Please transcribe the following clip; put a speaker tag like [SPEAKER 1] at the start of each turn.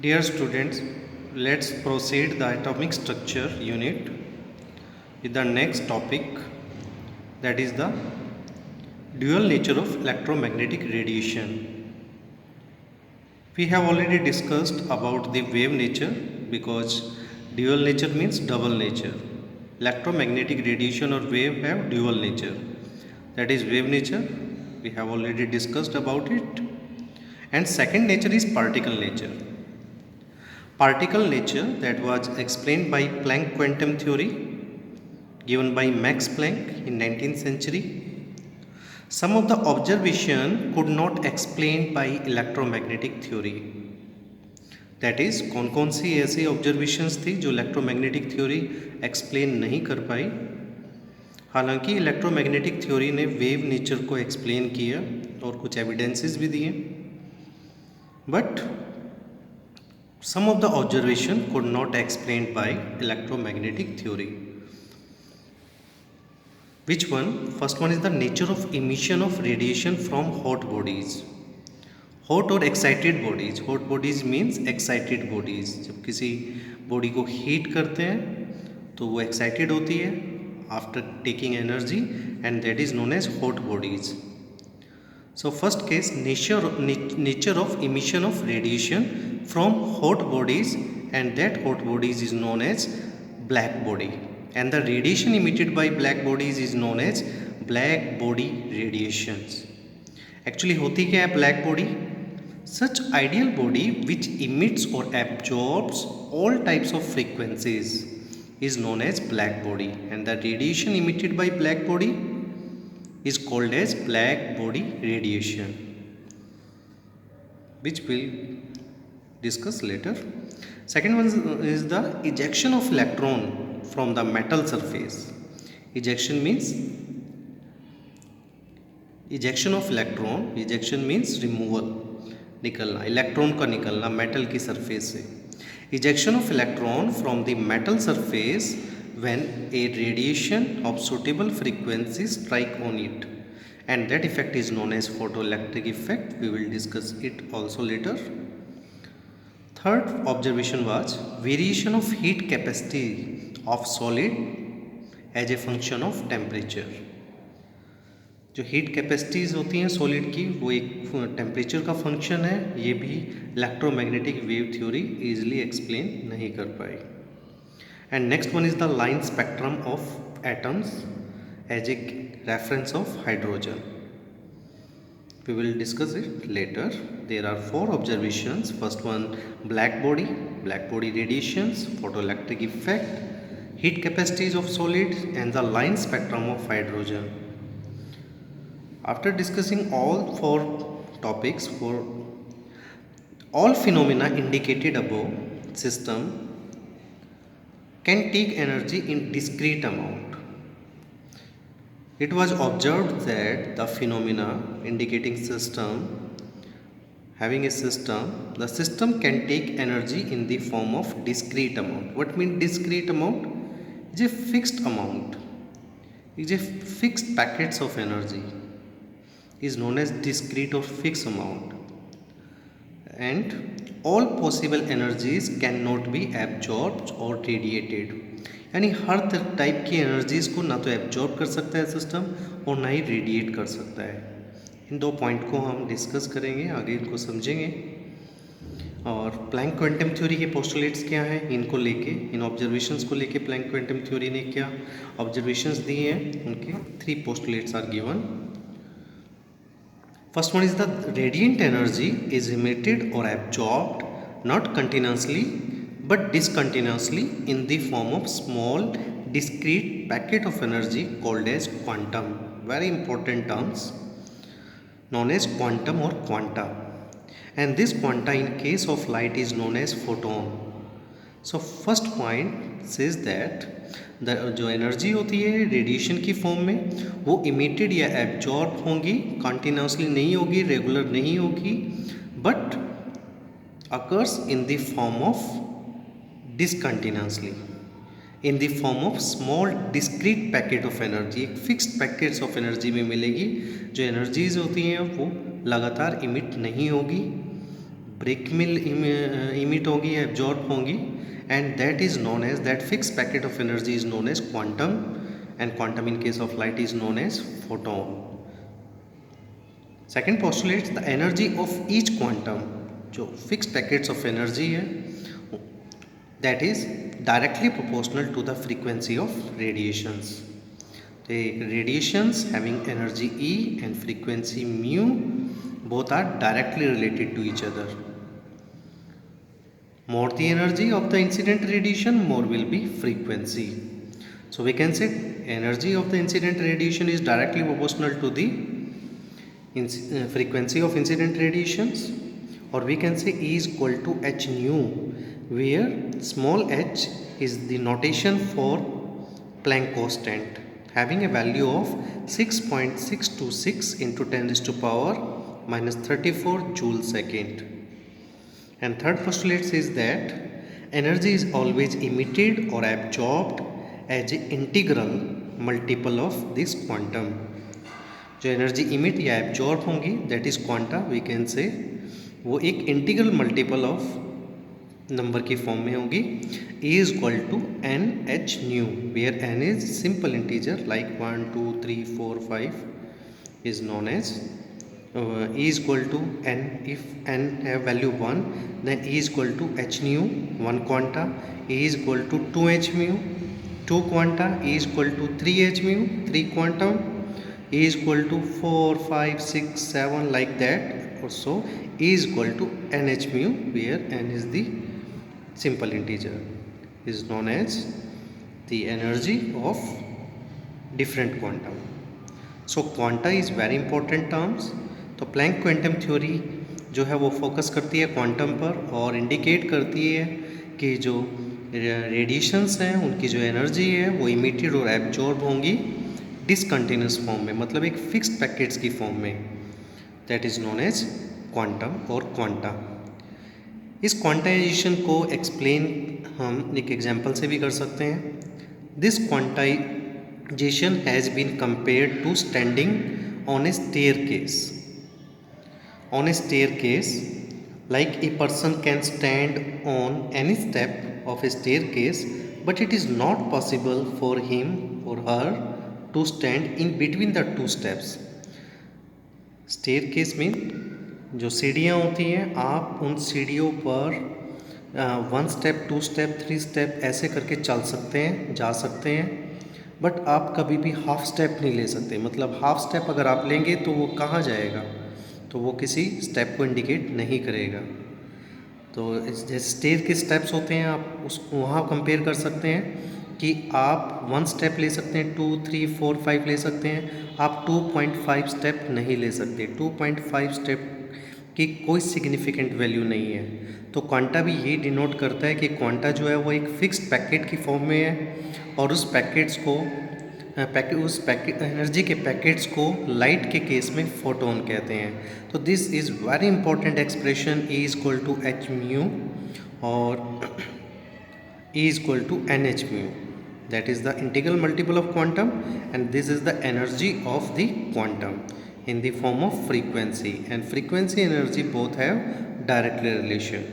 [SPEAKER 1] Dear students, let's proceed the atomic structure unit with the next topic, that is the dual nature of electromagnetic radiation. We have already discussed about the wave nature because dual nature means double nature. Electromagnetic radiation or wave have dual nature. That is wave nature. We have already discussed about it. And second nature is particle nature. Particle nature that was explained by Planck quantum theory given by Max Planck in 19th century. Some of the observation could not explain by electromagnetic theory. That is, कौन सी ऐसी observations थी जो electromagnetic theory explain नहीं कर पाई. हालांकि electromagnetic theory ने wave nature को explain किया और कुछ एविडेंसेस भी दिए, but some of the observation could not explained by electromagnetic theory. Which one? First one is the nature of emission of radiation from hot bodies. Hot or excited bodies. Hot bodies means excited bodies. जब किसी body को heat करते हैं तो वो excited होती है after taking energy, and that is known as hot bodies. So first case, nature of emission of radiation from hot bodies, and that hot bodies is known as black body, and the radiation emitted by black bodies is known as black body radiations. Actually होती क्या है black body? Such ideal body which emits or absorbs all types of frequencies is known as black body, and the radiation emitted by black body is called as black body radiation, which we'll discuss later. Second one is the ejection of electron from the metal surface. Ejection means ejection of electron. Ejection means removal, निकलना, electron का निकलना metal की surface से. Ejection of electron from the metal surface when a radiation of suitable frequency strike on it, and that effect is known as photoelectric effect. We will discuss it also later. Third observation was variation of heat capacity of solid as a function of temperature. जो heat capacities होती हैं solid की वो एक temperature का function है. ये भी electromagnetic wave theory easily explain नहीं कर पाई. And next one is the line spectrum of atoms as a reference of hydrogen. We will discuss it later. There are four observations. First one, black body radiations, photoelectric effect, heat capacities of solids, and the line spectrum of hydrogen. After discussing all four topics, for all phenomena indicated above, system can take energy in discrete amount. It was observed that the phenomena indicating system, having a system, the system can take energy in the form of discrete amount. What means discrete amount? It's a fixed amount. It's a fixed packets of energy is known as discrete or fixed amount, and all possible energies cannot be absorbed or radiated. यानी हर type की energies को ना तो absorb कर सकता है system और ना ही रेडिएट कर सकता है. इन दो पॉइंट को हम डिस्कस करेंगे, आगे इनको समझेंगे. और प्लैंक क्वांटम थ्योरी के पोस्टुलेट्स क्या हैं, इनको लेके, इन ऑब्जर्वेशंस को लेके प्लैंक क्वांटम थ्योरी ने क्या ऑब्जर्वेशंस दिए हैं, उनके 3 postulates are given. First one is the radiant energy is emitted or absorbed not continuously but discontinuously in the form of small discrete packet of energy called as quantum. Very important terms known as quantum or quanta, and this quanta in case of light is known as photon. So first point says that जो energy होती है radiation की form में वो emitted या absorb होंगी, continuously नहीं होगी, रेगुलर नहीं होगी, but occurs in the form of discontinuously, in the form of small discrete packet of energy. एक फिक्स्ड पैकेट्स ऑफ एनर्जी में मिलेगी. जो एनर्जीज होती हैं वो लगातार इमिट नहीं होगी, ब्रिक मिल इमिट होगी, एब्जॉर्ब होंगी, and that is known as, that fix packet of energy is known as quantum, and quantum in case of light is known as photon. Second postulates the energy of each quantum, जो fix packets of energy है, that is directly proportional to the frequency of radiations. तो radiations having energy E and frequency mu both are directly related to each other. More the energy of the incident radiation, more will be frequency. So we can say energy of the incident radiation is directly proportional to the frequency of incident radiations, or we can say E is equal to h nu, where small h is the notation for Planck constant, having a value of 6.626 into 10 raised to power minus 34 joule second. And third postulate says that energy is always emitted or absorbed as an integral multiple of this quantum. जो energy emit या absorb होंगी that is quanta, we can say वो एक integral multiple of number की form में होगी. E is equal to n h nu, where n is simple integer like 1 2 3 4 5 is known as E is equal to n. If n have value 1, then E is equal to h nu 1 quanta, E is equal to 2 h mu 2 quanta, E is equal to 3 h mu 3 quantum, E is equal to 4 5 6 7 like that. Also E is equal to nh mu, where n is the simple integer, is known as the energy of different quantum. So quanta is very important terms. तो Planck quantum theory जो है वो focus करती है quantum पर और indicate करती है कि जो रेडिएशंस हैं उनकी जो एनर्जी है वो इमिटेड और एब्जॉर्ब होंगी डिसकंटिन्यूस फॉर्म में, मतलब एक फिक्स्ड पैकेट्स की फॉर्म में. That is known as quantum और क्वांटा. इस क्वांटाइजेशन को एक्सप्लेन हम एक एग्जांपल से भी कर सकते हैं. This quantization has been compared to standing on a staircase. On a staircase, like a person can stand on any step of a staircase, but it is not possible for him or her to stand in between the two steps. staircase में जो सीढ़ियाँ होती हैं, आप उन सीढ़ियों पर 1 step 2 step 3 step ऐसे करके चल सकते हैं, जा सकते हैं, बट आप कभी भी हाफ स्टेप नहीं ले सकते. मतलब हाफ स्टेप अगर आप लेंगे तो वो कहाँ जाएगा, तो वो किसी स्टेप को इंडिकेट नहीं करेगा. तो जैसे स्टेयर के स्टेप्स होते हैं, आप उस वहाँ कंपेयर कर सकते हैं कि आप 1 स्टेप ले सकते हैं, 2 3 4 5 ले सकते हैं, आप 2.5 स्टेप नहीं ले सकते. 2.5 स्टेप की कोई सिग्निफिकेंट वैल्यू नहीं है. तो क्वांटा भी ये डिनोट करता है कि क्वांटा जो है वो एक फिक्स्ड पैकेट की फॉर्म में है, और उस पैकेट्स को एनर्जी के पैकेट्स को लाइट के केस में फोटोन कहते हैं. तो this is very important expression. E is equal to h mu और E is equal to nh mu, that is the integral multiple of quantum, and this is the energy of the quantum in the form of frequency, and frequency energy both have directly relation.